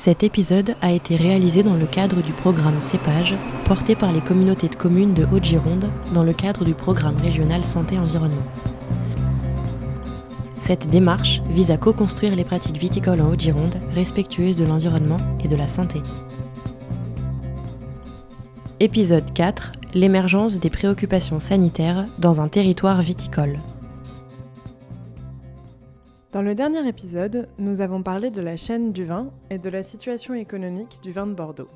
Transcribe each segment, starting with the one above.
Cet épisode a été réalisé dans le cadre du programme CEPAGE, porté par les communautés de communes de Haute-Gironde, dans le cadre du programme régional Santé-Environnement. Cette démarche vise à co-construire les pratiques viticoles en Haute-Gironde, respectueuses de l'environnement et de la santé. Épisode 4. L'émergence des préoccupations sanitaires dans un territoire viticole. Dans le dernier épisode, nous avons parlé de la chaîne du vin et de la situation économique du vin de Bordeaux.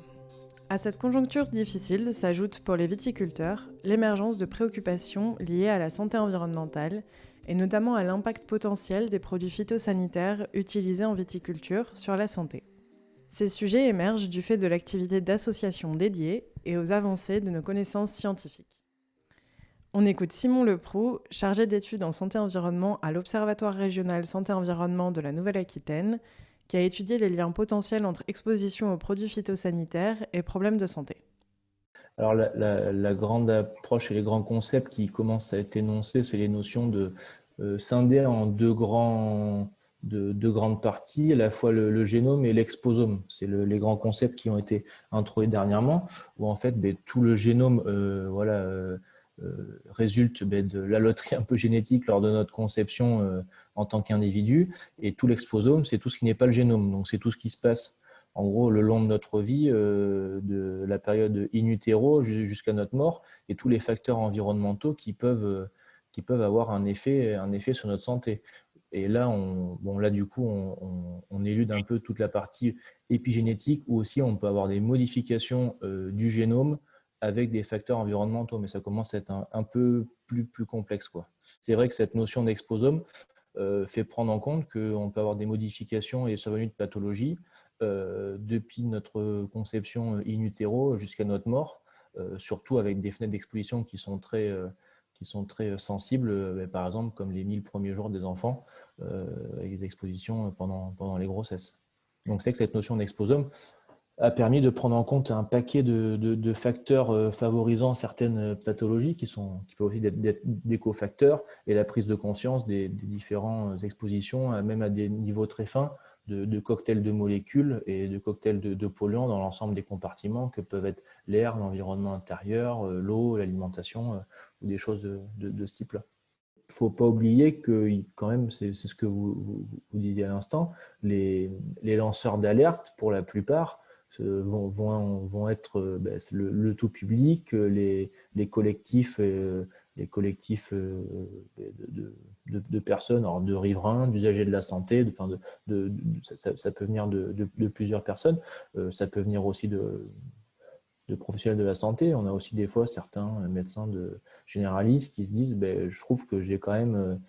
À cette conjoncture difficile s'ajoute pour les viticulteurs l'émergence de préoccupations liées à la santé environnementale et notamment à l'impact potentiel des produits phytosanitaires utilisés en viticulture sur la santé. Ces sujets émergent du fait de l'activité d'associations dédiées et aux avancées de nos connaissances scientifiques. On écoute Simon Leproux, chargé d'études en santé-environnement à l'Observatoire régional santé-environnement de la Nouvelle-Aquitaine, qui a étudié les liens potentiels entre exposition aux produits phytosanitaires et problèmes de santé. Alors la grande approche et les grands concepts qui commencent à être énoncés, c'est les notions de scinder en deux grandes parties, à la fois le génome et l'exposome. C'est les grands concepts qui ont été introduits dernièrement, où en fait tout le génome résulte de la loterie un peu génétique lors de notre conception en tant qu'individu, et tout l'exposome, c'est tout ce qui n'est pas le génome. Donc c'est tout ce qui se passe en gros le long de notre vie, de la période in utero jusqu'à notre mort, et tous les facteurs environnementaux qui peuvent avoir un effet sur notre santé. Et là, du coup, on élude un peu toute la partie épigénétique, où aussi on peut avoir des modifications du génome avec des facteurs environnementaux, mais ça commence à être un peu plus complexe, quoi. C'est vrai que cette notion d'exposome fait prendre en compte qu'on peut avoir des modifications et survenue de pathologies depuis notre conception in utero jusqu'à notre mort, surtout avec des fenêtres d'exposition qui sont très sensibles, par exemple comme les 1000 premiers jours des enfants, avec des expositions pendant les grossesses. Donc c'est que cette notion d'exposome a permis de prendre en compte un paquet de facteurs favorisant certaines pathologies qui peuvent aussi être des cofacteurs, et la prise de conscience des différentes expositions, même à des niveaux très fins, de cocktails de molécules et de cocktails de polluants dans l'ensemble des compartiments que peuvent être l'air, l'environnement intérieur, l'eau, l'alimentation, ou des choses de ce type-là. Il ne faut pas oublier que, quand même, c'est ce que vous disiez à l'instant, les lanceurs d'alerte, pour la plupart, vont être le tout public, les collectifs, de personnes, alors de riverains, d'usagers de la santé, ça peut venir de plusieurs personnes, ça peut venir aussi de professionnels de la santé. On a aussi des fois certains médecins généralistes qui se disent je trouve que j'ai quand même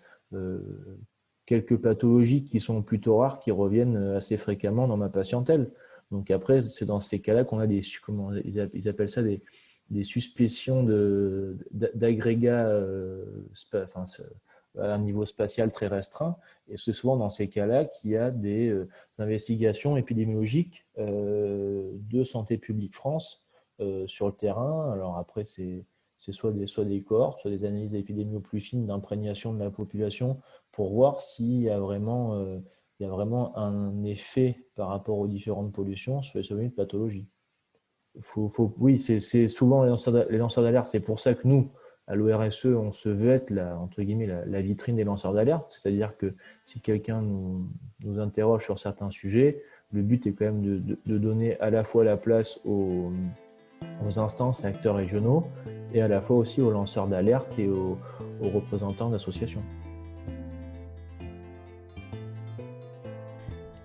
quelques pathologies qui sont plutôt rares, qui reviennent assez fréquemment dans ma patientèle. Donc après, c'est dans ces cas-là qu'on a ils appellent ça des suspicions d'agrégats à un niveau spatial très restreint. Et c'est souvent dans ces cas-là qu'il y a des investigations épidémiologiques de Santé publique France sur le terrain. Alors après, c'est soit des cohortes, soit des analyses épidémiologiques plus fines d'imprégnation de la population pour voir s'il y a vraiment un effet par rapport aux différentes pollutions sur les survenues de pathologie. Oui, c'est souvent les lanceurs d'alerte. C'est pour ça que nous, à l'ORSE, on se veut être la vitrine des lanceurs d'alerte. C'est-à-dire que si quelqu'un nous interroge sur certains sujets, le but est quand même de donner à la fois la place aux instances et acteurs régionaux, et à la fois aussi aux lanceurs d'alerte et aux représentants d'associations.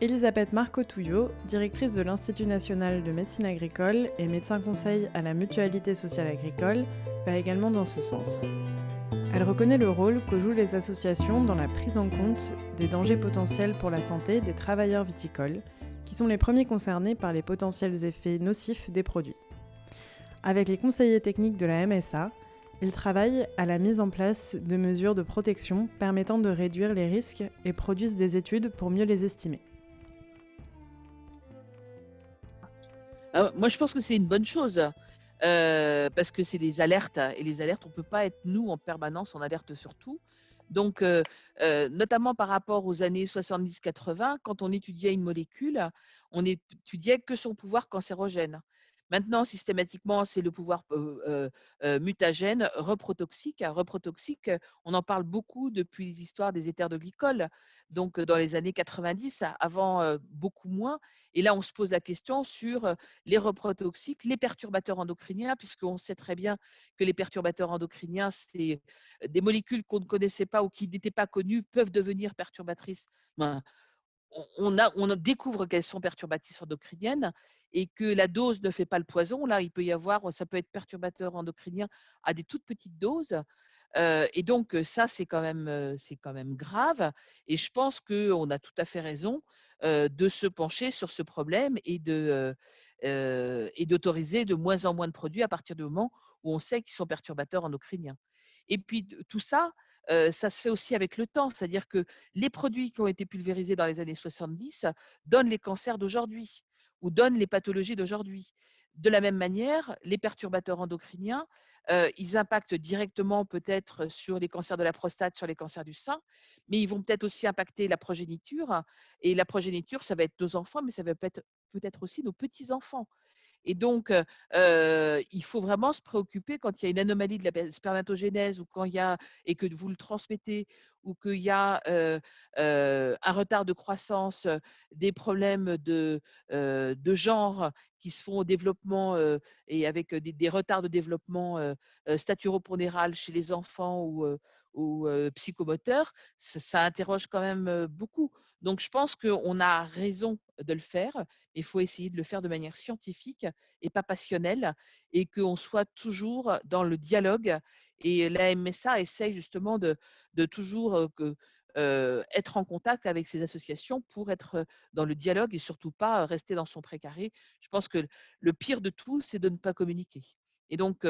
Elisabeth Marco-Touillot, directrice de l'Institut national de médecine agricole et médecin conseil à la Mutualité sociale agricole, va également dans ce sens. Elle reconnaît le rôle que jouent les associations dans la prise en compte des dangers potentiels pour la santé des travailleurs viticoles, qui sont les premiers concernés par les potentiels effets nocifs des produits. Avec les conseillers techniques de la MSA, ils travaillent à la mise en place de mesures de protection permettant de réduire les risques et produisent des études pour mieux les estimer. Moi, je pense que c'est une bonne chose. parce que c'est des alertes et les alertes, on ne peut pas être, nous, en permanence en alerte sur tout. Donc, notamment par rapport aux années 70-80, quand on étudiait une molécule, on étudiait que son pouvoir cancérogène. Maintenant, systématiquement, c'est le pouvoir mutagène, reprotoxique. Reprotoxique, on en parle beaucoup depuis les histoires des éthers de glycol. Donc, dans les années 90, avant, beaucoup moins. Et là, on se pose la question sur les reprotoxiques, les perturbateurs endocriniens, puisqu'on sait très bien que les perturbateurs endocriniens, c'est des molécules qu'on ne connaissait pas ou qui n'étaient pas connues, peuvent devenir perturbatrices. Ben, on découvre qu'elles sont perturbatrices endocriniennes et que la dose ne fait pas le poison. Là, il peut y avoir, ça peut être perturbateur endocrinien à des toutes petites doses. Et donc, ça, c'est quand même grave. Et je pense qu'on a tout à fait raison de se pencher sur ce problème et d'autoriser de moins en moins de produits à partir du moment où on sait qu'ils sont perturbateurs endocriniens. Et puis, tout ça, ça se fait aussi avec le temps. C'est-à-dire que les produits qui ont été pulvérisés dans les années 70 donnent les cancers d'aujourd'hui ou donnent les pathologies d'aujourd'hui. De la même manière, les perturbateurs endocriniens, ils impactent directement peut-être sur les cancers de la prostate, sur les cancers du sein, mais ils vont peut-être aussi impacter la progéniture. Et la progéniture, ça va être nos enfants, mais ça va peut-être aussi nos petits-enfants. Et donc, il faut vraiment se préoccuper quand il y a une anomalie de la spermatogénèse ou quand il y a, et que vous le transmettez, ou qu'il y a un retard de croissance, des problèmes de genre qui se font au développement et avec des retards de développement staturopondéral chez les enfants ou psychomoteurs, ça interroge quand même beaucoup. Donc, je pense qu'on a raison de le faire. Il faut essayer de le faire de manière scientifique et pas passionnelle, et qu'on soit toujours dans le dialogue. Et la MSA essaye justement de toujours être en contact avec ces associations pour être dans le dialogue et surtout pas rester dans son précaré. Je pense que le pire de tout, c'est de ne pas communiquer. Et donc,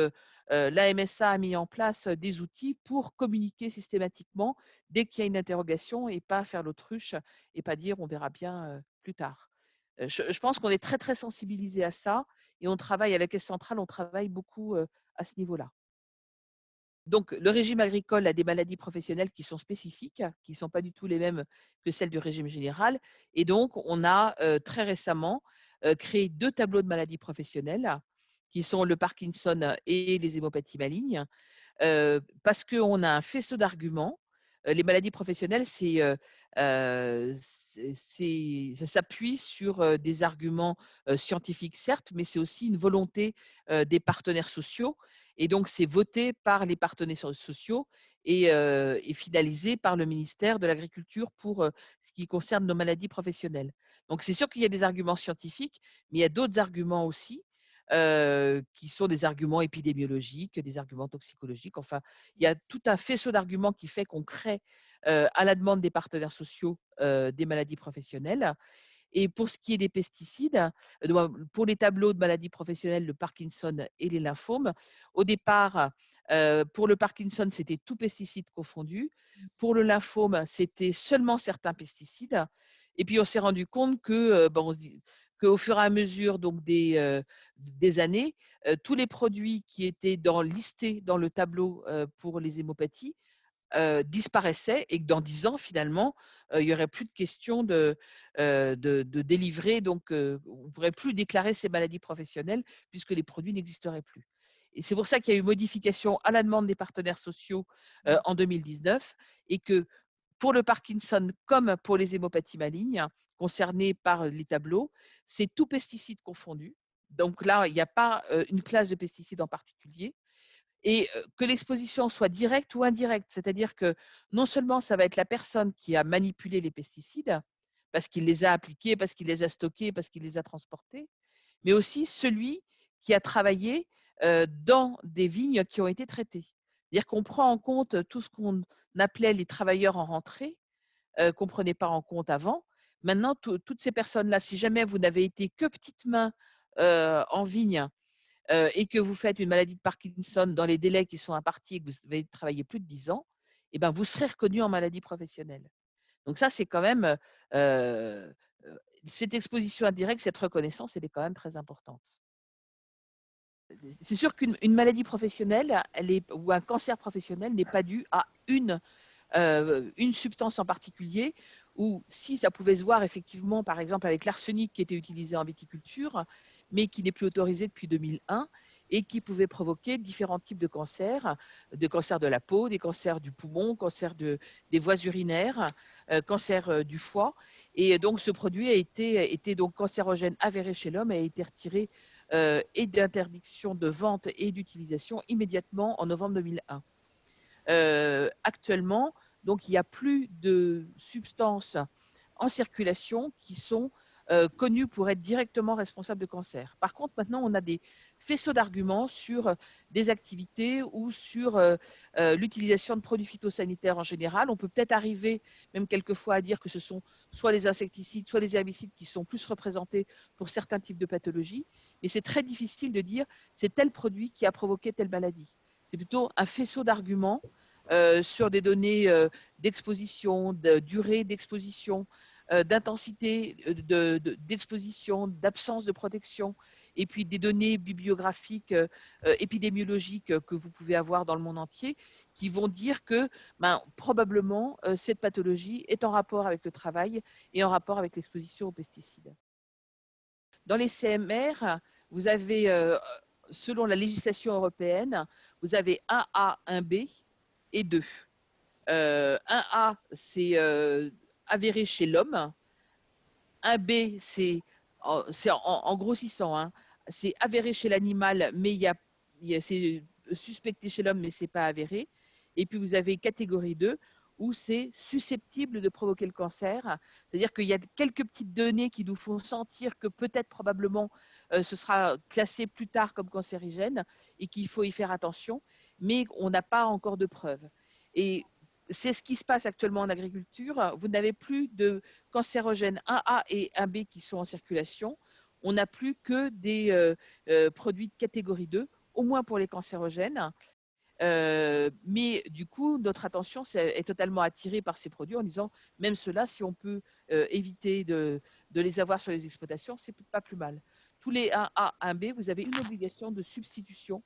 la MSA a mis en place des outils pour communiquer systématiquement dès qu'il y a une interrogation et pas faire l'autruche et pas dire on verra bien plus tard. Je pense qu'on est très, très sensibilisé à ça et on travaille à la Caisse centrale, on travaille beaucoup à ce niveau-là. Donc, le régime agricole a des maladies professionnelles qui sont spécifiques, qui ne sont pas du tout les mêmes que celles du régime général. Et donc, on a très récemment créé 2 tableaux de maladies professionnelles qui sont le Parkinson et les hémopathies malignes, parce qu'on a un faisceau d'arguments. Les maladies professionnelles, ça s'appuie sur des arguments scientifiques, certes, mais c'est aussi une volonté des partenaires sociaux. Et donc, c'est voté par les partenaires sociaux et finalisé par le ministère de l'Agriculture pour ce qui concerne nos maladies professionnelles. Donc, c'est sûr qu'il y a des arguments scientifiques, mais il y a d'autres arguments aussi qui sont des arguments épidémiologiques, des arguments toxicologiques. Enfin, il y a tout un faisceau d'arguments qui fait qu'on crée, à la demande des partenaires sociaux, des maladies professionnelles. Et pour ce qui est des pesticides, pour les tableaux de maladies professionnelles, le Parkinson et les lymphomes, au départ, pour le Parkinson, c'était tout pesticide confondu. Pour le lymphome, c'était seulement certains pesticides. Et puis, on s'est rendu compte que, qu'au fur et à mesure donc, des années, tous les produits qui étaient listés dans le tableau pour les hémopathies disparaissaient et que dans 10 ans, finalement, il n'y aurait plus de question de délivrer. Donc, on ne pourrait plus déclarer ces maladies professionnelles puisque les produits n'existeraient plus. Et c'est pour ça qu'il y a eu modification à la demande des partenaires sociaux en 2019 et que pour le Parkinson comme pour les hémopathies malignes concernées par les tableaux, c'est tout pesticide confondu. Donc là, il n'y a pas une classe de pesticides en particulier et que l'exposition soit directe ou indirecte. C'est-à-dire que non seulement ça va être la personne qui a manipulé les pesticides, parce qu'il les a appliqués, parce qu'il les a stockés, parce qu'il les a transportés, mais aussi celui qui a travaillé dans des vignes qui ont été traitées. C'est-à-dire qu'on prend en compte tout ce qu'on appelait les travailleurs en rentrée, qu'on ne prenait pas en compte avant. Maintenant, toutes ces personnes-là, si jamais vous n'avez été que petites mains en vigne et que vous faites une maladie de Parkinson dans les délais qui sont impartis et que vous avez travaillé plus de 10 ans, eh ben, vous serez reconnu en maladie professionnelle. Donc ça, c'est quand même, cette exposition indirecte, cette reconnaissance, elle est quand même très importante. c'est sûr qu'une maladie professionnelle, ou un cancer professionnel n'est pas dû à une substance en particulier, ou si ça pouvait se voir effectivement, par exemple, avec l'arsenic qui était utilisé en viticulture, mais qui n'est plus autorisé depuis 2001, et qui pouvait provoquer différents types de cancers de la peau, des cancers du poumon, des voies urinaires, cancer du foie. Et donc, ce produit était donc cancérogène avéré chez l'homme, a été retiré et d'interdiction de vente et d'utilisation immédiatement en novembre 2001. Actuellement, donc, il n'y a plus de substances en circulation qui sont connues pour être directement responsables de cancer. Par contre, maintenant, on a des faisceaux d'arguments sur des activités ou sur l'utilisation de produits phytosanitaires en général. On peut peut-être arriver, même quelquefois, à dire que ce sont soit des insecticides, soit des herbicides qui sont plus représentés pour certains types de pathologies. Mais c'est très difficile de dire c'est tel produit qui a provoqué telle maladie. C'est plutôt un faisceau d'arguments sur des données d'exposition, de durée d'exposition, d'intensité d'exposition, d'absence de protection, et puis des données bibliographiques, épidémiologiques que vous pouvez avoir dans le monde entier, qui vont dire que probablement cette pathologie est en rapport avec le travail et en rapport avec l'exposition aux pesticides. Dans les CMR, vous avez, selon la législation européenne, vous avez 1A, 1B et 2. 1A, c'est avéré chez l'homme. 1B, c'est en grossissant, hein, c'est avéré chez l'animal, mais c'est suspecté chez l'homme, mais ce n'est pas avéré. Et puis vous avez catégorie 2, où c'est susceptible de provoquer le cancer. C'est-à-dire qu'il y a quelques petites données qui nous font sentir que peut-être, probablement, ce sera classé plus tard comme cancérigène et qu'il faut y faire attention, mais on n'a pas encore de preuves. Et c'est ce qui se passe actuellement en agriculture. Vous n'avez plus de cancérogènes 1A et 1B qui sont en circulation. On n'a plus que des produits de catégorie 2, au moins pour les cancérogènes. Mais du coup, notre attention est totalement attirée par ces produits en disant, même ceux-là, si on peut éviter de les avoir sur les exploitations, c'est pas plus mal. Tous les 1A, 1B, vous avez une obligation de substitution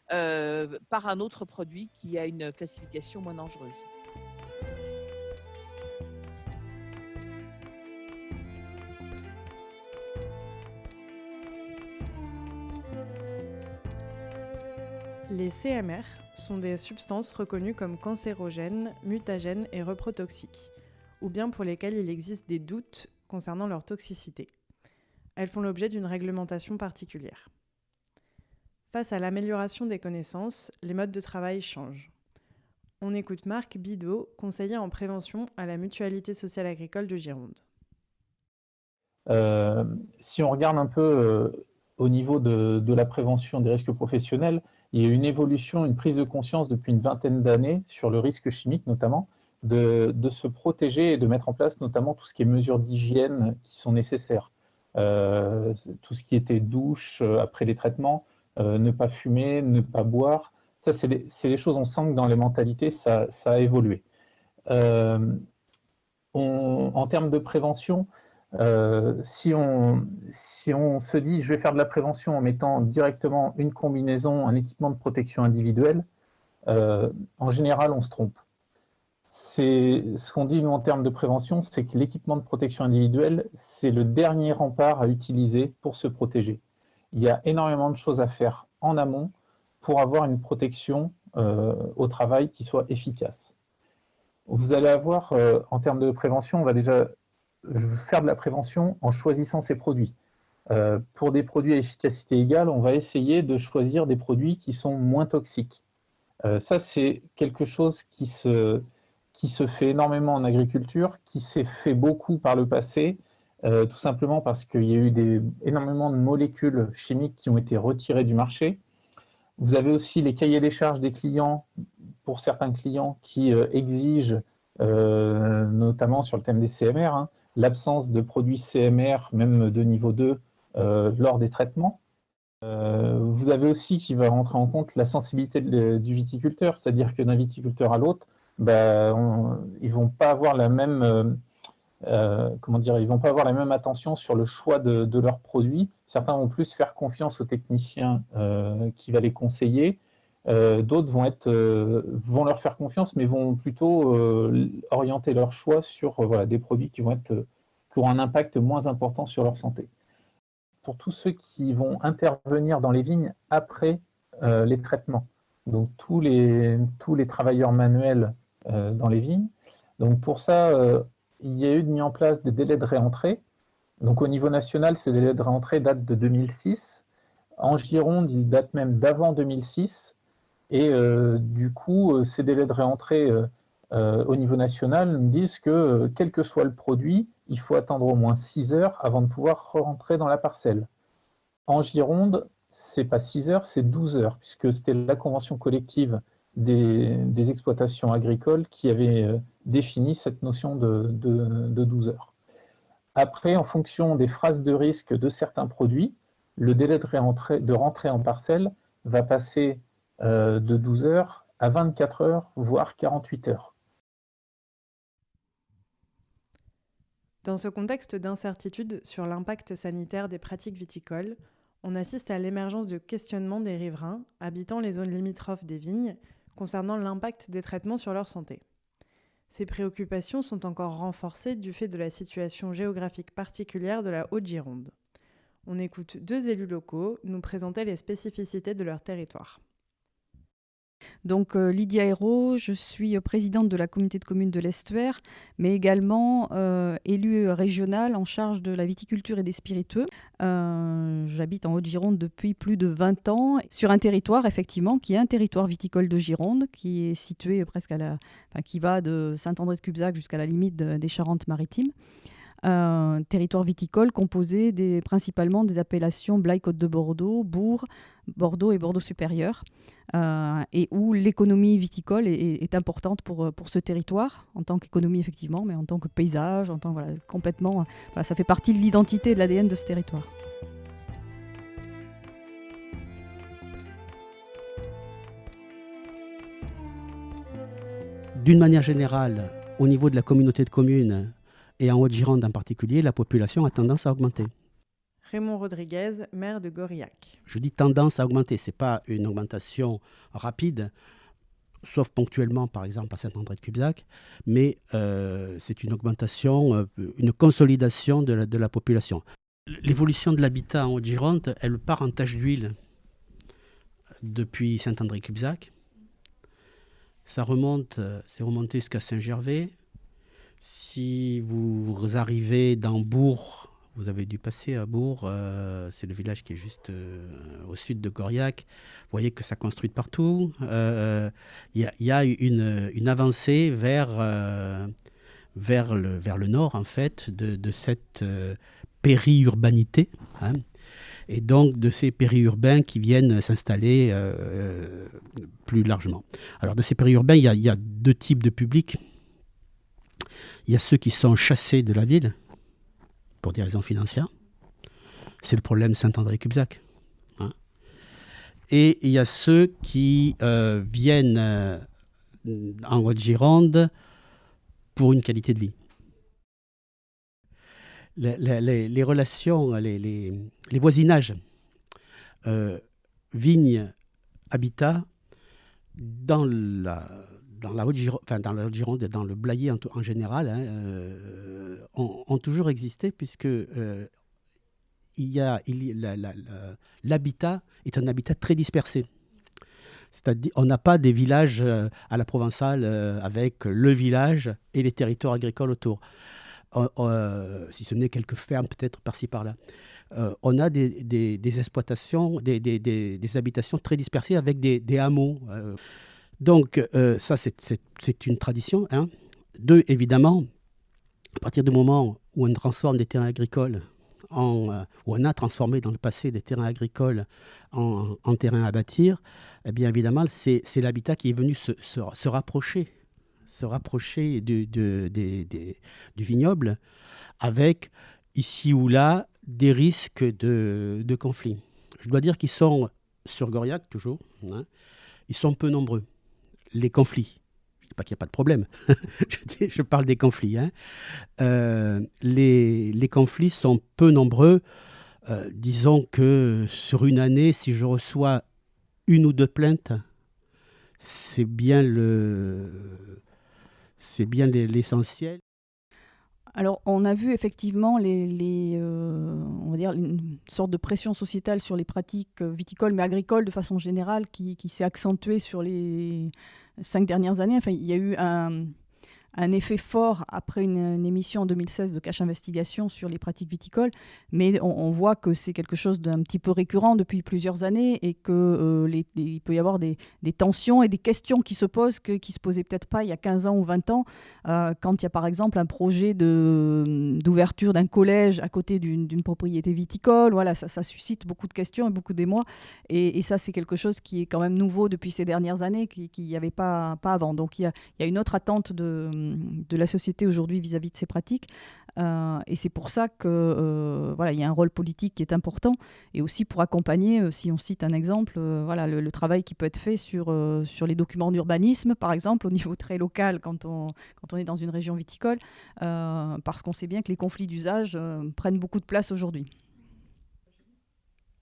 par un autre produit qui a une classification moins dangereuse. Les CMR sont des substances reconnues comme cancérogènes, mutagènes et reprotoxiques, ou bien pour lesquelles il existe des doutes concernant leur toxicité. Elles font l'objet d'une réglementation particulière. Face à l'amélioration des connaissances, les modes de travail changent. On écoute Marc Bidot, conseiller en prévention à la Mutualité sociale agricole de Gironde. Si on regarde un peu au niveau de la prévention des risques professionnels, il y a une évolution, une prise de conscience depuis une vingtaine d'années sur le risque chimique notamment, de se protéger et de mettre en place notamment tout ce qui est mesures d'hygiène qui sont nécessaires. Tout ce qui était douche après les traitements, ne pas fumer, ne pas boire, ça c'est les choses, on sent que dans les mentalités ça a évolué. En termes de prévention, si on se dit je vais faire de la prévention en mettant directement une combinaison, un équipement de protection individuelle, en général on se trompe. Ce qu'on dit nous en termes de prévention, c'est que l'équipement de protection individuelle, c'est le dernier rempart à utiliser pour se protéger. Il y a énormément de choses à faire en amont pour avoir une protection au travail qui soit efficace. Vous allez avoir, en termes de prévention, on va déjà faire de la prévention en choisissant ses produits. Pour des produits à efficacité égale, on va essayer de choisir des produits qui sont moins toxiques. Ça, c'est quelque chose qui se fait énormément en agriculture, qui s'est fait beaucoup par le passé, tout simplement parce qu'il y a eu énormément de molécules chimiques qui ont été retirées du marché. Vous avez aussi les cahiers des charges des clients, pour certains clients qui exigent, notamment sur le thème des CMR, hein, l'absence de produits CMR, même de niveau 2, lors des traitements. Vous avez aussi qui va rentrer en compte la sensibilité du viticulteur, c'est-à-dire que d'un viticulteur à l'autre, ils ne vont pas avoir la même ils vont pas avoir la même attention sur le choix de leurs produits. Certains vont plus faire confiance aux techniciens qui va les conseiller. D'autres vont leur faire confiance, mais vont plutôt orienter leur choix sur des produits qui auront un impact moins important sur leur santé. Pour tous ceux qui vont intervenir dans les vignes après les traitements, donc tous les travailleurs manuels dans les vignes. Donc pour ça, il y a eu mis en place des délais de réentrée. Donc au niveau national, ces délais de réentrée datent de 2006. En Gironde, ils datent même d'avant 2006. Et du coup, ces délais de réentrée au niveau national nous disent que quel que soit le produit, il faut attendre au moins 6 heures avant de pouvoir rentrer dans la parcelle. En Gironde, ce n'est pas 6 heures, c'est 12 heures, puisque c'était la convention collective des exploitations agricoles qui avait défini cette notion de 12 heures. Après, en fonction des phases de risque de certains produits, le délai de rentrée en parcelle va passer de 12 heures à 24 heures, voire 48 heures. Dans ce contexte d'incertitude sur l'impact sanitaire des pratiques viticoles, on assiste à l'émergence de questionnements des riverains habitant les zones limitrophes des vignes concernant l'impact des traitements sur leur santé. Ces préoccupations sont encore renforcées du fait de la situation géographique particulière de la Haute-Gironde. On écoute 2 élus locaux nous présenter les spécificités de leur territoire. Donc Lydia Hérault, je suis présidente de la communauté de communes de l'Estuaire, mais également élue régionale en charge de la viticulture et des spiritueux. J'habite en Haute-Gironde depuis plus de 20 ans, sur un territoire effectivement qui est un territoire viticole de Gironde, qui est situé presque qui va de Saint-André-de-Cubzac jusqu'à la limite des Charentes-Maritimes. Un territoire viticole composé principalement des appellations Blaye-Côte de Bordeaux, Bourg, Bordeaux et Bordeaux supérieur, et où l'économie viticole est importante pour ce territoire, en tant qu'économie effectivement, mais en tant que paysage, complètement, ça fait partie de l'identité et de l'ADN de ce territoire. D'une manière générale, au niveau de la communauté de communes, et en Haute-Gironde en particulier, la population a tendance à augmenter. Raymond Rodriguez, maire de Goriac. Je dis tendance à augmenter, ce n'est pas une augmentation rapide, sauf ponctuellement, par exemple, à Saint-André-de-Cubzac, mais c'est une augmentation, une consolidation de la population. L'évolution de l'habitat en Haute-Gironde, elle part en tache d'huile depuis Saint-André-Cubzac. C'est remonté jusqu'à Saint-Gervais. Si vous arrivez dans Bourg, vous avez dû passer à Bourg, c'est le village qui est juste au sud de Goriac. Vous voyez que ça construit de partout. Il y a une avancée vers le nord, en fait, de cette périurbanité, hein, et donc de ces périurbains qui viennent s'installer plus largement. Alors, dans ces périurbains, il y a 2 types de publics. Il y a ceux qui sont chassés de la ville pour des raisons financières. C'est le problème Saint-André-Cubzac. Hein. Et il y a ceux qui viennent en Haute-Gironde pour une qualité de vie. Les relations, les voisinages, vignes, habitat, dans la Haute-Gironde et dans le Blayais en général, hein, ont toujours existé, puisque l'habitat est un habitat très dispersé. C'est-à-dire, on n'a pas des villages à la provençale avec le village et les territoires agricoles autour. Si ce n'est quelques fermes peut-être par-ci par-là. On a des exploitations, des habitations très dispersées avec des hameaux. Donc ça, c'est une tradition. Hein. 2, évidemment, à partir du moment où on transforme des terrains agricoles, où on a transformé dans le passé des terrains agricoles en terrains à bâtir, eh bien évidemment, c'est l'habitat qui est venu se rapprocher du vignoble, avec ici ou là des risques de conflits. Je dois dire qu'ils sont, sur Goriac toujours, hein, ils sont peu nombreux, les conflits. Je ne dis pas qu'il n'y a pas de problème. Je parle des conflits. Hein. Les conflits sont peu nombreux. Disons que sur une année, si je reçois 1 ou 2 plaintes, c'est bien l'essentiel. Alors, on a vu effectivement on va dire une sorte de pression sociétale sur les pratiques viticoles, mais agricoles de façon générale, qui s'est accentuée sur les 5 dernières années. Enfin, il y a eu un effet fort après une émission en 2016 de Cache Investigation sur les pratiques viticoles, mais on voit que c'est quelque chose d'un petit peu récurrent depuis plusieurs années et qu'il peut y avoir des tensions et des questions qui se posent qui ne se posaient peut-être pas il y a 15 ans ou 20 ans, quand il y a par exemple un projet d'ouverture d'un collège à côté d'une propriété viticole. Voilà, ça suscite beaucoup de questions et beaucoup d'émoi, et ça c'est quelque chose qui est quand même nouveau depuis ces dernières années, qu'il n'y avait pas avant. Donc il y a une autre attente de la société aujourd'hui vis-à-vis de ces pratiques. Et c'est pour ça que il y a un rôle politique qui est important, et aussi pour accompagner, si on cite un exemple, le travail qui peut être fait sur les documents d'urbanisme, par exemple, au niveau très local, quand on est dans une région viticole, parce qu'on sait bien que les conflits d'usage prennent beaucoup de place aujourd'hui.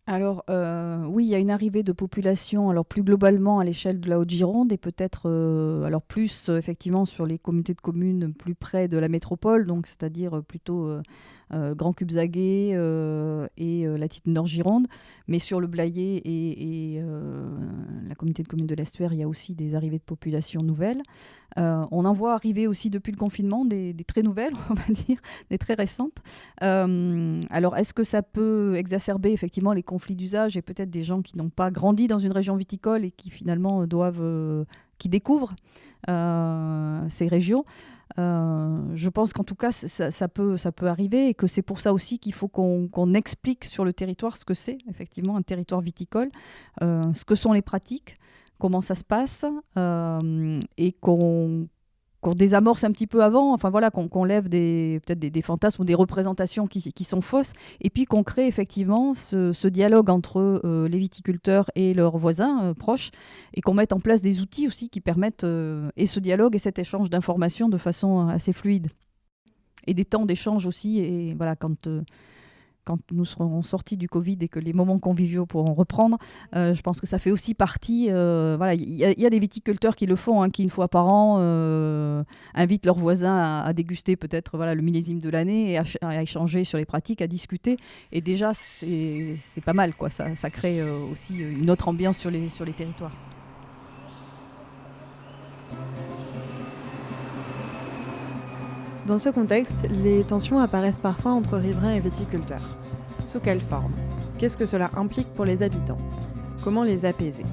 Alors, oui, il y a une arrivée de population, alors plus globalement à l'échelle de la Haute-Gironde, et peut-être alors plus effectivement sur les communautés de communes plus près de la métropole, donc c'est-à-dire plutôt Grand Cubzaguais et la Petite Nord-Gironde. Mais sur le Blayais et la communauté de communes de l'Estuaire, il y a aussi des arrivées de population nouvelles. On en voit arriver aussi depuis le confinement des très nouvelles, on va dire, des très récentes. Alors, est-ce que ça peut exacerber effectivement les conflits d'usage et peut-être des gens qui n'ont pas grandi dans une région viticole et qui finalement qui découvrent ces régions? Je pense qu'en tout cas, ça peut arriver, et que c'est pour ça aussi qu'il faut qu'on explique sur le territoire ce que c'est effectivement un territoire viticole, ce que sont les pratiques, comment ça se passe, et qu'on désamorce un petit peu avant, enfin voilà, qu'on lève peut-être des fantasmes ou des représentations qui sont fausses, et puis qu'on crée effectivement ce dialogue entre les viticulteurs et leurs voisins proches, et qu'on mette en place des outils aussi qui permettent et ce dialogue et cet échange d'informations de façon assez fluide. Et des temps d'échange aussi, et voilà, quand nous serons sortis du Covid et que les moments conviviaux pourront reprendre, je pense que ça fait aussi partie. Il y a des viticulteurs qui le font, hein, qui une fois par an invitent leurs voisins à déguster peut-être le millésime de l'année et à échanger sur les pratiques, à discuter. Et déjà, c'est pas mal, quoi. Ça crée aussi une autre ambiance sur les territoires. Dans ce contexte, les tensions apparaissent parfois entre riverains et viticulteurs. Sous quelle forme? Qu'est-ce que cela implique pour les habitants? Comment les apaiser?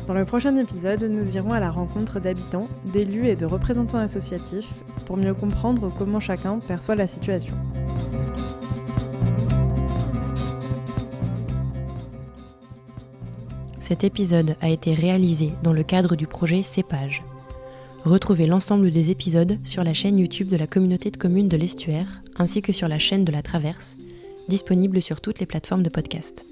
Dans le prochain épisode, nous irons à la rencontre d'habitants, d'élus et de représentants associatifs pour mieux comprendre comment chacun perçoit la situation. Cet épisode a été réalisé dans le cadre du projet Cépage. Retrouvez l'ensemble des épisodes sur la chaîne YouTube de la communauté de communes de l'Estuaire, ainsi que sur la chaîne de la Traverse, disponible sur toutes les plateformes de podcast.